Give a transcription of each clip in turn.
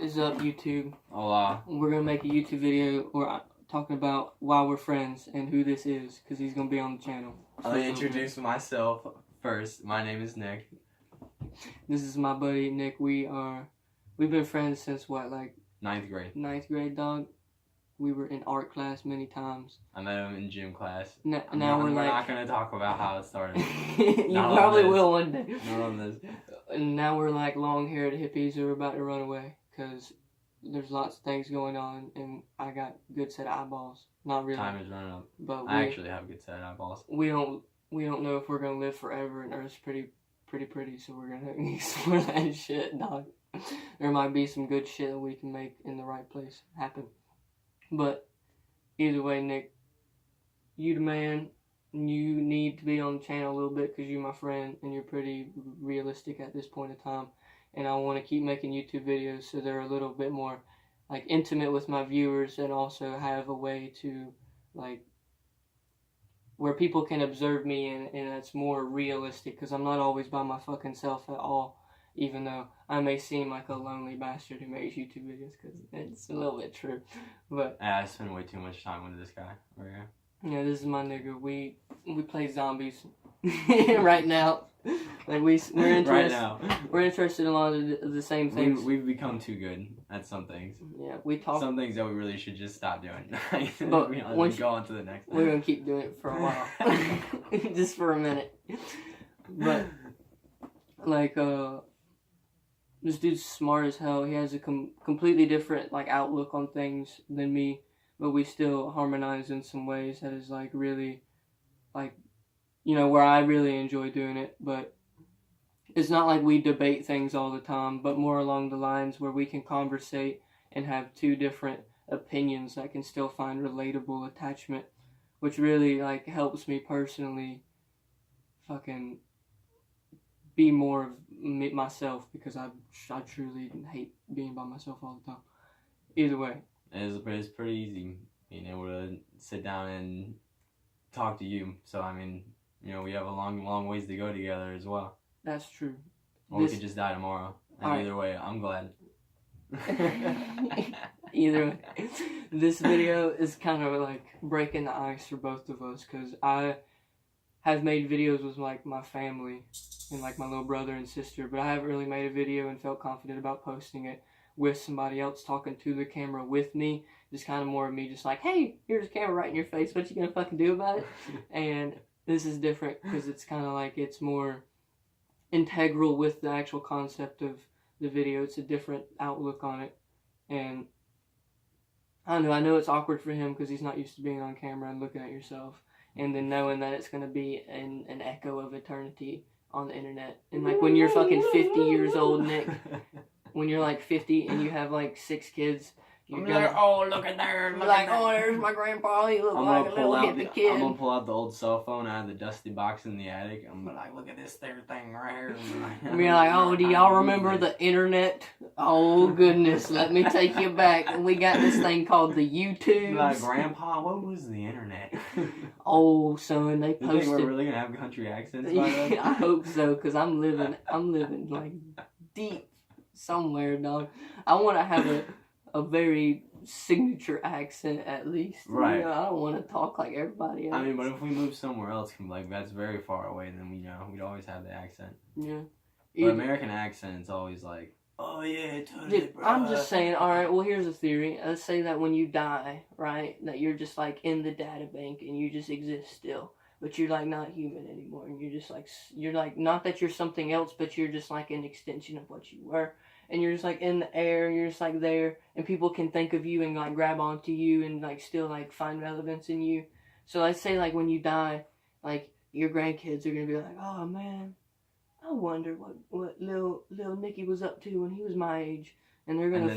is up, YouTube? Hola. We're gonna make a YouTube video where talking about why we're friends and who this is, because he's gonna be on the channel. I'll introduce myself first. My name is Nick. This is my buddy Nick. We've been friends since what, like 9th grade. 9th grade, dog. We were in art class many times. I met him in gym class. Now we're not gonna talk about how it started. You probably will one day. Not on this. And now we're like long-haired hippies who are about to run away because there's lots of things going on, and I got good set of eyeballs. Not really. Time is running up. But I actually have a good set of eyeballs. We don't know if we're gonna live forever, and Earth's pretty, so we're gonna explore that shit, dog. There might be some good shit that we can make in the right place happen. But either way, Nick, you the man. You need to be on the channel a little bit because you're my friend and you're pretty realistic at this point in time. And I want to keep making YouTube videos so they're a little bit more like intimate with my viewers, and also have a way to like where people can observe me and it's more realistic, because I'm not always by my fucking self at all, even though I may seem like a lonely bastard who makes YouTube videos, because it's a little bit true. But I spend way too much time with this guy over here. Yeah, this is my nigga. We play zombies right now. Like we're interested. Right now. We're interested in a lot of the same things. We've become too good at some things. Yeah, we talk. Some things that we really should just stop doing. But we go on to the next. We're gonna keep doing it for a while, just for a minute. But like, this dude's smart as hell. He has a completely different like outlook on things than me. But we still harmonize in some ways that is like really, like, you know, where I really enjoy doing it. But it's not like we debate things all the time, but more along the lines where we can conversate and have two different opinions that can still find relatable attachment, which really like helps me personally fucking be more of myself, because I truly hate being by myself all the time. Either way. It's pretty easy being able to sit down and talk to you. So, I mean, you know, we have a long ways to go together as well. That's true. Or we could just die tomorrow. And either way, I'm glad. Either way. This video is kind of like breaking the ice for both of us, because I have made videos with like my family and like my little brother and sister, but I haven't really made a video and felt confident about posting it with somebody else talking to the camera with me. Just kind of more of me just like, hey, here's a camera right in your face, what you gonna fucking do about it? And this is different because it's kind of like, it's more integral with the actual concept of the video. It's a different outlook on it. And I know it's awkward for him because he's not used to being on camera and looking at yourself, and then knowing that it's gonna be an echo of eternity on the internet. And like when you're fucking 50 years old, Nick, when you're like 50 and you have like 6 kids, you're like, oh, look at there. Like, oh, there's my grandpa. He looks like a little hippie kid. I'm going to pull out the old cell phone out of the dusty box in the attic. I'm going to like, look at this there thing right here. I'm be like, oh, do y'all remember the internet? Oh, goodness. Let me take you back. We got this thing called the YouTube. Like, Grandpa, what was the internet? Oh, son, they posted. You think we're really going to have country accents by then? I hope so, because I'm living like deep somewhere, dog. I want to have a very signature accent at least. Right. You know, I don't want to talk like everybody else. I mean, but if we move somewhere else, like that's very far away, then we'd always have the accent. Yeah. But American accent's always like, oh yeah, totally, dude, I'm just saying, alright, well here's a theory. Let's say that when you die, right, that you're just like in the data bank and you just exist still. But you're like not human anymore, and you're like not that you're something else, but you're just like an extension of what you were. And you're just like in the air, and you're just like there, and people can think of you and like grab onto you and like still like find relevance in you. So let's say like when you die, like your grandkids are gonna be like, oh man, I wonder what little Nicky was up to when he was my age. And they're gonna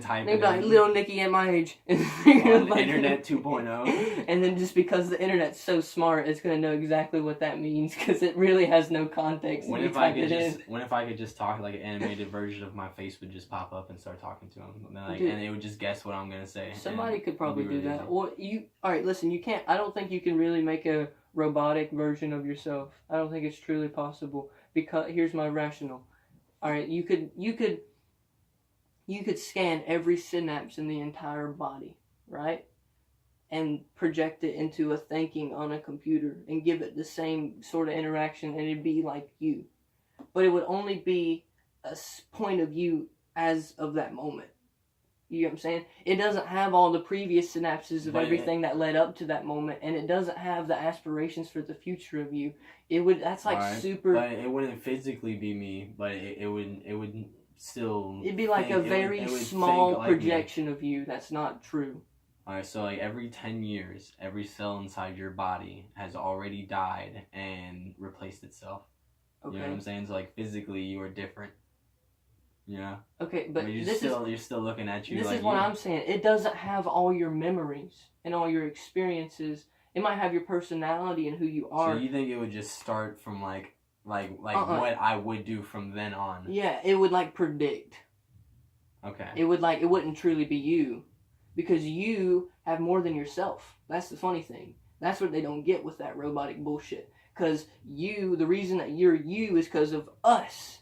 type they're like, little Nicky at my age. On the internet 2.0. And then just because the internet's so smart, it's gonna know exactly what that means, because it really has no context. What if I could just talk, like an animated version of my face would just pop up and start talking to him, and it would just guess what I'm gonna say. Somebody could probably do that. Or alright, listen, you can't. I don't think you can really make a robotic version of yourself. I don't think it's truly possible, because here's my rationale. Alright, you could you could scan every synapse in the entire body, right? And project it into a thinking on a computer and give it the same sort of interaction, and it'd be like you. But it would only be a point of view as of that moment. You know what I'm saying? It doesn't have all the previous synapses of everything that led up to that moment, and it doesn't have the aspirations for the future of you. That's like right. super. But it wouldn't physically be me, but it would still. It'd be like a very small projection of you. That's not true. Alright, so like every 10 years, every cell inside your body has already died and replaced itself. Okay. You know what I'm saying? So like physically, you are different. Yeah. Okay, but you're still looking at you. This like is what I'm saying. It doesn't have all your memories and all your experiences. It might have your personality and who you are. So you think it would just start from like what I would do from then on? Yeah, it would like predict. Okay. It wouldn't truly be you, because you have more than yourself. That's the funny thing. That's what they don't get with that robotic bullshit. Because the reason that you're you is because of us.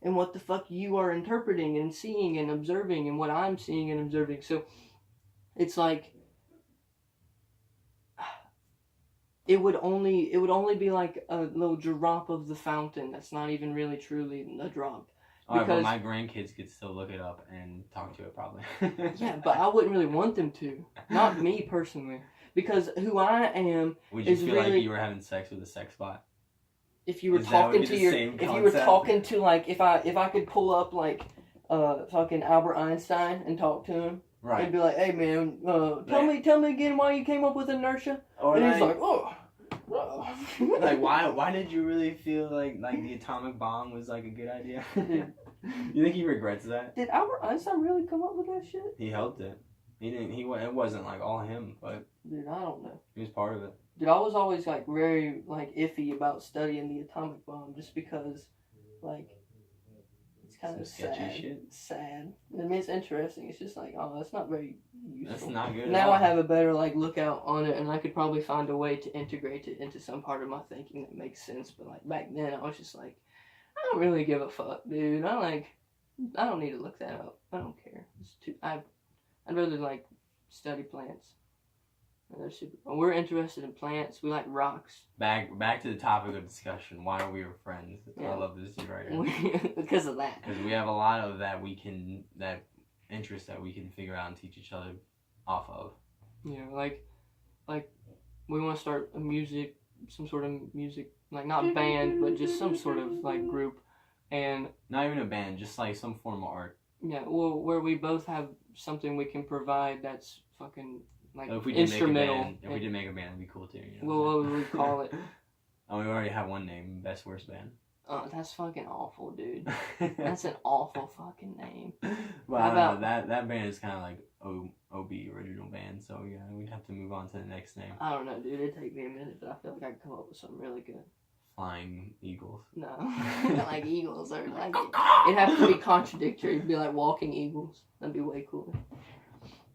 And what the fuck you are interpreting and seeing and observing, and what I'm seeing and observing. So it's like it would only be like a little drop of the fountain. That's not even really truly a drop. Alright, but my grandkids could still look it up and talk to it probably. Yeah, but I wouldn't really want them to. Not me personally. Because who I am would you feel really, like you were having sex with a sex bot? If you were talking to like, if I could pull up like fucking Albert Einstein and talk to him, right? And be like, hey man, tell me again why you came up with inertia. Or and he's like, oh. Like why did you really feel like the atomic bomb was like a good idea? You think he regrets that? Did Albert Einstein really come up with that shit? He helped it. He didn't. It wasn't like all him, but dude, I don't know. He was part of it. Dude, I was always like very like iffy about studying the atomic bomb, just because like it's kind of sad. Shit. Sad. I mean, it's interesting. It's just like, oh, that's not very useful. That's not good. Now I have a better like lookout on it, and I could probably find a way to integrate it into some part of my thinking that makes sense. But like back then, I was just like, I don't really give a fuck, dude. I don't need to look that up. I don't care. It's too. I'd rather like study plants. They're super. We're interested in plants. We like rocks. Back to the topic of discussion. Why we were friends. Yeah. I love this right here. Because of that. Because we have a lot of that interest that we can figure out and teach each other off of. You know, like we want to start some sort of music, like not band, but just some sort of like group, and not even a band, just like some form of art. Yeah, well, where we both have something we can provide that's fucking like if we instrumental. If we did make a band, it'd be cool too. You know well, what would we call it? Oh, we already have one name, Best Worst Band. Oh, that's fucking awful, dude. That's an awful fucking name. Well, I don't know. That band is kind of like OB original band, so yeah, we'd have to move on to the next name. I don't know, dude. It'd take me a minute, but I feel like I could come up with something really good. Flying Eagles. No, like Eagles or like it'd have to be contradictory. It'd be like Walking Eagles. That'd be way cooler.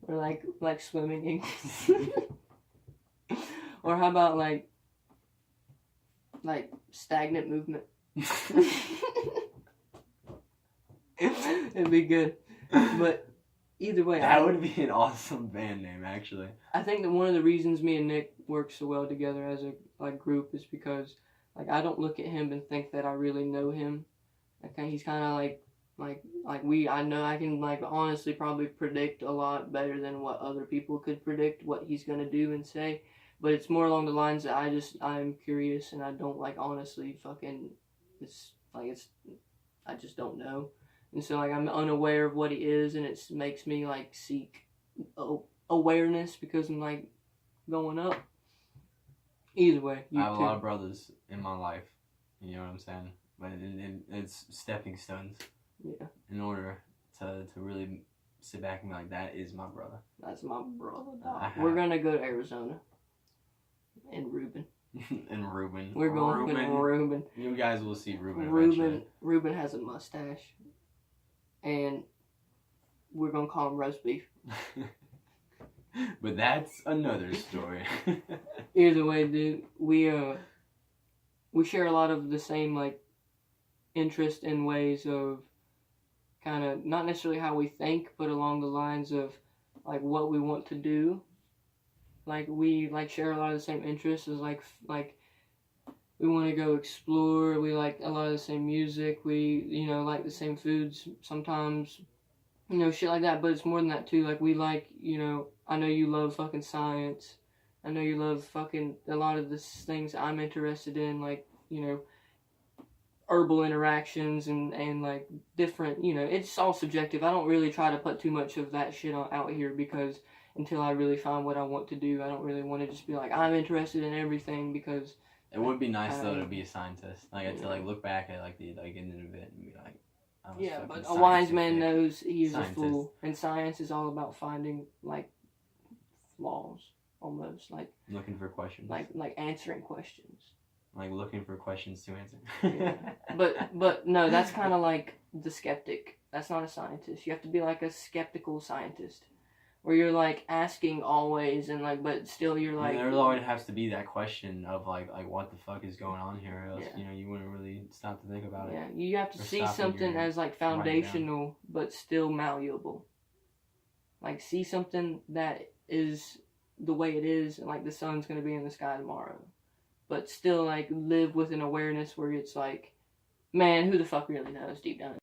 Or like Swimming Eagles. Or how about like Stagnant Movement? It'd be good. But either way, that would be an awesome band name, actually. I think that one of the reasons me and Nick work so well together as a group is because I don't look at him and think that I really know him. He's kind of I know I can honestly probably predict a lot better than what other people could predict what he's gonna do and say. But it's more along the lines that I'm curious and I don't honestly fucking I just don't know. And so I'm unaware of what he is, and it makes me seek awareness because I'm going up. Either way, I have a lot of brothers in my life. You know what I'm saying? But it's stepping stones. Yeah. In order to really sit back and be like, that is my brother. That's my brother. We're gonna go to Arizona. And Ruben. And Ruben. We're going to Ruben. You guys will see Ruben. Ruben has a mustache. And we're gonna call him roast beef. But that's another story. Either way, dude, we share a lot of the same interest in ways of kind of not necessarily how we think, but along the lines of like what we want to do. Like we like share a lot of the same interests as like we want to go explore. We like a lot of the same music. We like the same foods sometimes. Shit like that. But it's more than that too. Like we like I know you love fucking science. I know you love fucking a lot of the things I'm interested in, like herbal interactions and like different, it's all subjective. I don't really try to put too much of that shit out here because until I really find what I want to do, I don't really want to just be like, I'm interested in everything because... It would be nice, though, to be a scientist. Like, to, like, look back at, like, the, like, end of it and be like, yeah, but a wise man knows he is a fool. And science is all about finding, like, flaws, almost. Like... Looking for questions. Like answering questions. Like, looking for questions to answer. Yeah. But, no, that's kind of like the skeptic. That's not a scientist. You have to be, like, a skeptical scientist. Where you're, like, asking always, and, like, but still you're, like... There always has to be that question of, like what the fuck is going on here, or else, you wouldn't really stop to think about it. Yeah, you have to see something as, like, foundational, but still malleable. Like, see something that is the way it is, and, like, the sun's gonna be in the sky tomorrow. But still, like, live with an awareness where it's, like, man, who the fuck really knows deep down